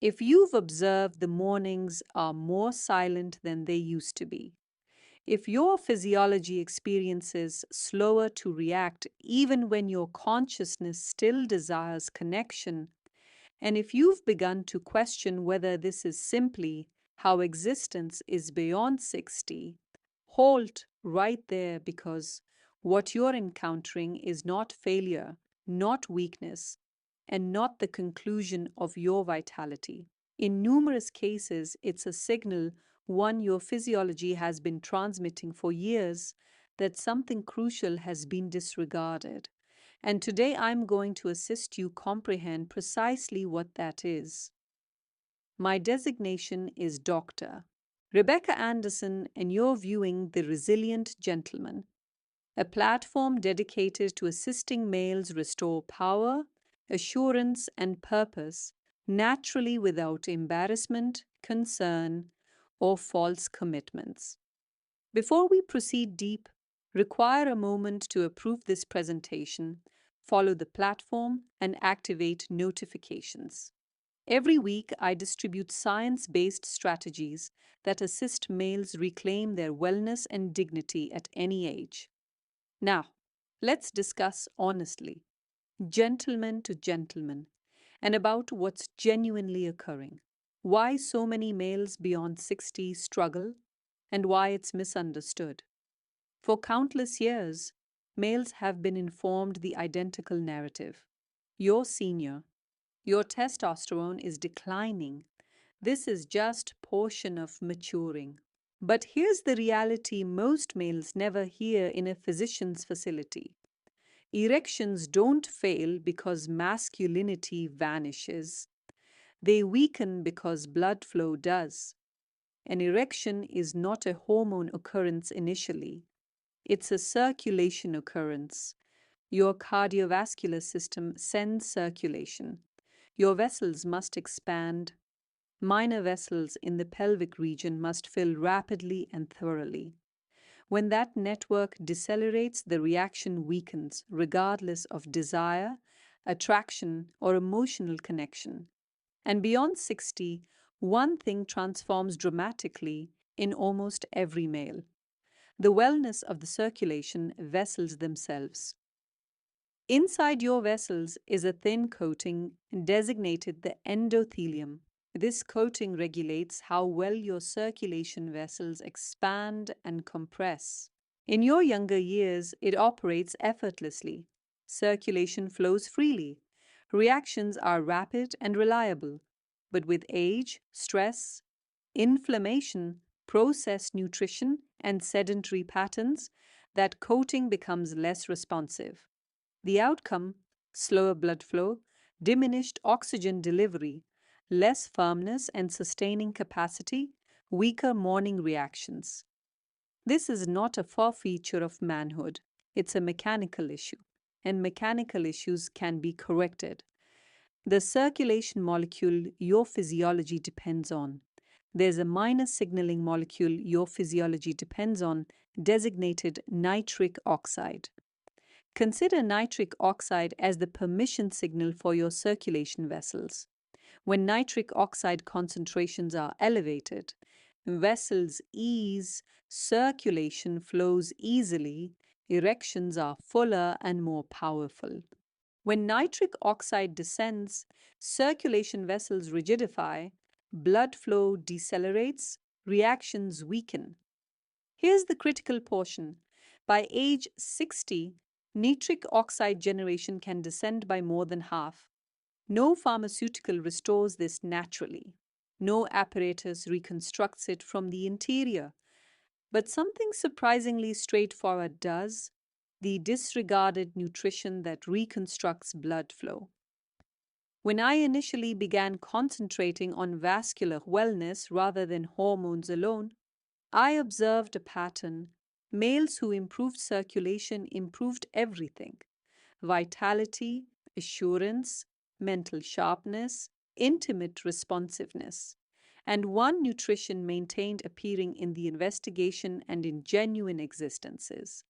If you've observed the mornings are more silent than they used to be, if your physiology experiences slower to react even when your consciousness still desires connection, and if you've begun to question whether this is simply how existence is beyond 60, halt right there because what you're encountering is not failure, not weakness, and not the conclusion of your vitality. In numerous cases, it's a signal, one your physiology has been transmitting for years, that something crucial has been disregarded. And today I'm going to assist you comprehend precisely what that is. My designation is Doctor Rebecca Anderson, and you're viewing The Resilient Gentleman, a platform dedicated to assisting males restore power, assurance, and purpose naturally without embarrassment, concern, or false commitments. Before we proceed deep, require a moment to approve this presentation, follow the platform, and activate notifications. Every week, I distribute science based strategies that assist males reclaim their wellness and dignity at any age. Now, let's discuss honestly, gentleman to gentleman, and about what's genuinely occurring. Why so many males beyond 60 struggle, and why it's misunderstood. For countless years, males have been informed the identical narrative. You're senior. Your testosterone is declining. This is just portion of maturing. But here's the reality most males never hear in a physician's facility. Erections don't fail because masculinity vanishes. They weaken because blood flow does. An erection is not a hormone occurrence initially. It's a circulation occurrence. Your cardiovascular system sends circulation. Your vessels must expand. Minor vessels in the pelvic region must fill rapidly and thoroughly. When that network decelerates, the reaction weakens, regardless of desire, attraction, or emotional connection. And beyond 60, one thing transforms dramatically in almost every male: the wellness of the circulation vessels themselves. Inside your vessels is a thin coating designated the endothelium. This coating regulates how well your circulation vessels expand and compress. In your younger years, it operates effortlessly. Circulation flows freely. Reactions are rapid and reliable. But with age, stress, inflammation, processed nutrition, and sedentary patterns, that coating becomes less responsive. The outcome: slower blood flow, diminished oxygen delivery, less firmness and sustaining capacity, weaker morning reactions. This is not a faux feature of manhood, it's a mechanical issue, and mechanical issues can be corrected. The circulation molecule your physiology depends on. There's a minor signaling molecule your physiology depends on, designated nitric oxide. Consider nitric oxide as the permission signal for your circulation vessels. When nitric oxide concentrations are elevated, vessels ease, circulation flows easily, erections are fuller and more powerful. When nitric oxide descends, circulation vessels rigidify, blood flow decelerates, reactions weaken. Here's the critical portion. By age 60, nitric oxide generation can descend by more than half. No pharmaceutical restores this naturally. No apparatus reconstructs it from the interior. But something surprisingly straightforward does: the disregarded nutrition that reconstructs blood flow. When I initially began concentrating on vascular wellness rather than hormones alone, I observed a pattern. Males who improved circulation improved everything: vitality, assurance, mental sharpness, intimate responsiveness. And one nutrition maintained appearing in the investigation and in genuine existences.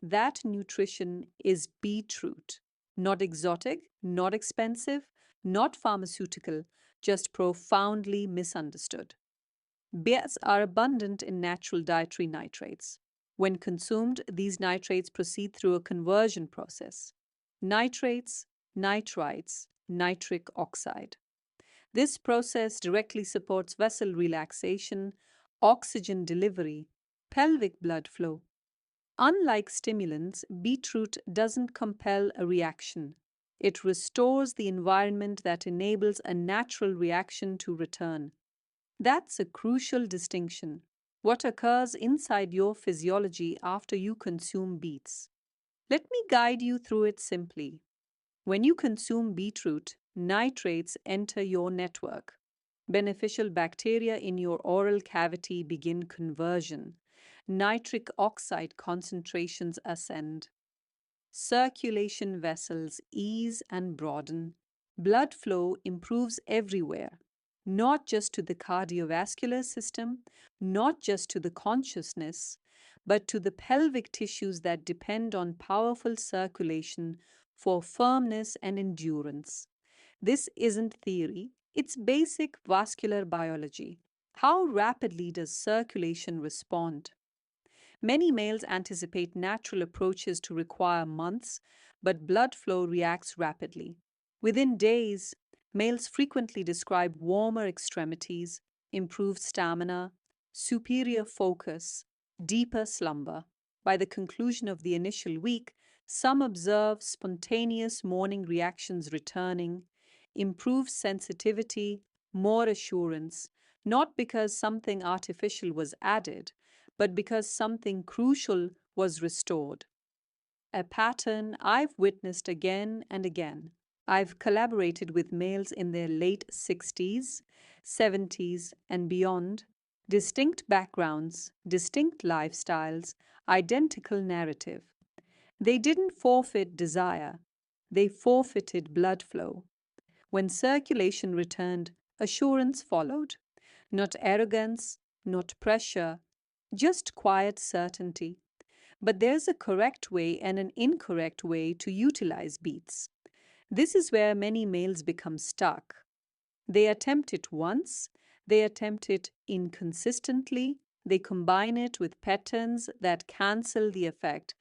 That nutrition is beetroot. Not exotic, not expensive, not pharmaceutical, just profoundly misunderstood. Beets are abundant in natural dietary nitrates. When consumed, these nitrates proceed through a conversion process. Nitrates, nitrites, nitric oxide. This process directly supports vessel relaxation, oxygen delivery, pelvic blood flow. Unlike stimulants, beetroot doesn't compel a reaction. It restores the environment that enables a natural reaction to return. That's a crucial distinction. What occurs inside your physiology after you consume beets? Let me guide you through it simply. When you consume beetroot, nitrates enter your network. Beneficial bacteria in your oral cavity begin conversion. Nitric oxide concentrations ascend. Circulation vessels ease and broaden. Blood flow improves everywhere, not just to the cardiovascular system, not just to the consciousness, but to the pelvic tissues that depend on powerful circulation for firmness and endurance. This isn't theory, it's basic vascular biology. How rapidly does circulation respond? Many males anticipate natural approaches to require months, but blood flow reacts rapidly. Within days, males frequently describe warmer extremities, improved stamina, superior focus, deeper slumber. By the conclusion of the initial week, some observe spontaneous morning reactions returning, improved sensitivity, more assurance, not because something artificial was added, but because something crucial was restored. A pattern I've witnessed again and again. I've collaborated with males in their late 60s, 70s, and beyond. Distinct backgrounds, distinct lifestyles, identical narrative. They didn't forfeit desire, they forfeited blood flow. When circulation returned, assurance followed. Not arrogance, not pressure, just quiet certainty. But there's a correct way and an incorrect way to utilize beats. This is where many males become stuck. They attempt it once, they attempt it inconsistently, they combine it with patterns that cancel the effect,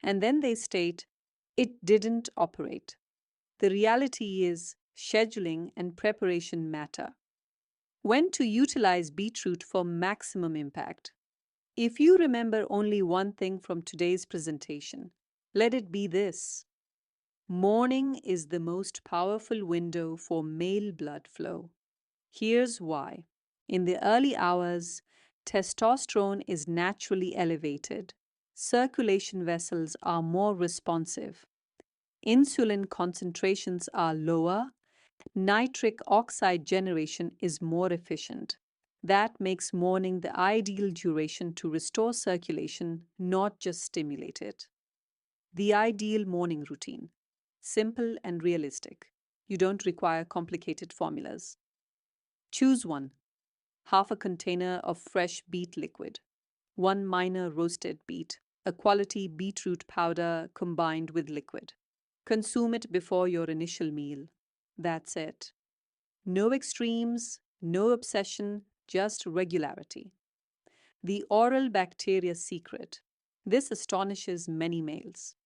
and then they state, it didn't operate. The reality is, scheduling and preparation matter. When to utilize beetroot for maximum impact? If you remember only one thing from today's presentation, let it be this. Morning is the most powerful window for male blood flow. Here's why. In the early hours, testosterone is naturally elevated. Circulation vessels are more responsive. Insulin concentrations are lower. Nitric oxide generation is more efficient. That makes morning the ideal duration to restore circulation, not just stimulate it. The ideal morning routine. Simple and realistic. You don't require complicated formulas. Choose one. Half a container of fresh beet liquid. One minor roasted beet. A quality beetroot powder combined with liquid. Consume it before your initial meal. That's it. No extremes, no obsession, just regularity. The oral bacteria secret. This astonishes many males.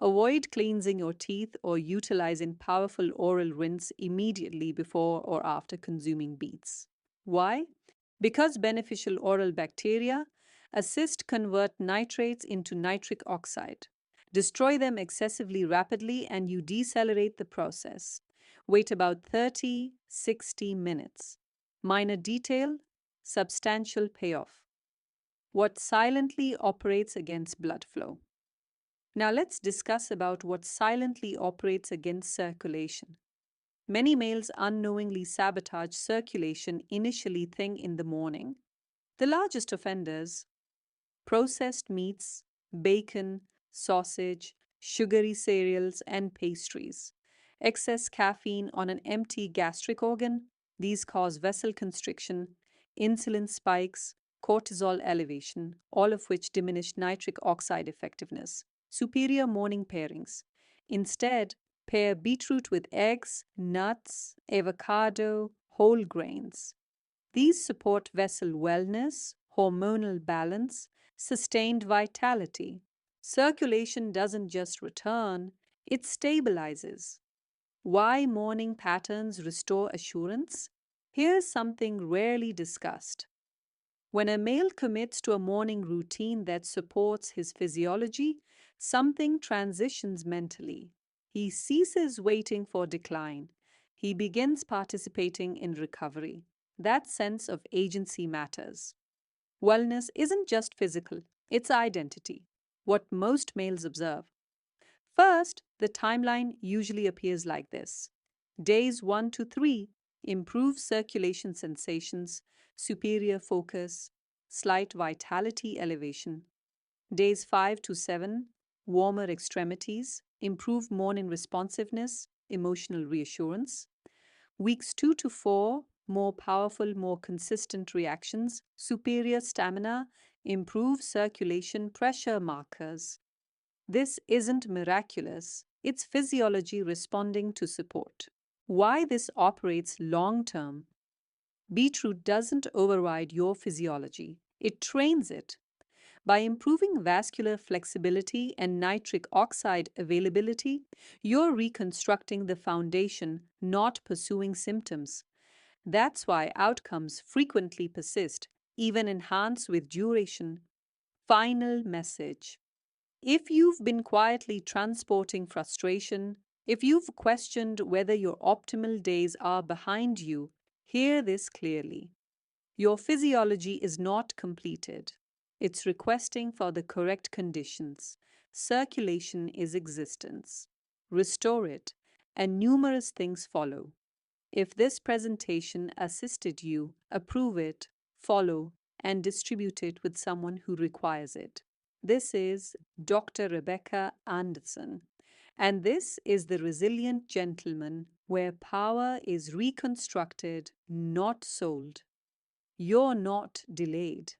Avoid cleansing your teeth or utilizing powerful oral rinse immediately before or after consuming beets. Why? Because beneficial oral bacteria assist convert nitrates into nitric oxide. Destroy them excessively rapidly and you decelerate the process. Wait about 30-60 minutes. Minor detail, substantial payoff. What silently operates against blood flow? Now let's discuss about what silently operates against circulation. Many males unknowingly sabotage circulation initially thing in the morning. The largest offenders: processed meats, bacon, sausage, sugary cereals, and pastries. Excess caffeine on an empty gastric organ, these cause vessel constriction, insulin spikes, cortisol elevation, all of which diminish nitric oxide effectiveness. Superior morning pairings. Instead, pair beetroot with eggs, nuts, avocado, whole grains. These support vessel wellness, hormonal balance, sustained vitality. Circulation doesn't just return, it stabilizes. Why morning patterns restore assurance? Here's something rarely discussed. When a male commits to a morning routine that supports his physiology, something transitions mentally. He ceases waiting for decline. He begins participating in recovery. That sense of agency matters. Wellness isn't just physical, it's identity. What most males observe. First, the timeline usually appears like this. Days 1 to 3, improved circulation sensations, superior focus, slight vitality elevation. Days 5 to 7, warmer extremities, improved morning responsiveness, emotional reassurance. Weeks 2 to 4, more powerful, more consistent reactions, superior stamina, improved circulation pressure markers. This isn't miraculous, it's physiology responding to support. Why this operates long term? Beetroot doesn't override your physiology, it trains it. By improving vascular flexibility and nitric oxide availability, you're reconstructing the foundation, not pursuing symptoms. That's why outcomes frequently persist, even enhance with duration. Final message. If you've been quietly transporting frustration, if you've questioned whether your optimal days are behind you, hear this clearly. Your physiology is not completed. It's requesting for the correct conditions. Circulation is existence. Restore it, and numerous things follow. If this presentation assisted you, approve it, follow, and distribute it with someone who requires it. This is Dr. Rebecca Anderson, and this is The Resilient Gentleman, where power is reconstructed, not sold. You're not delayed.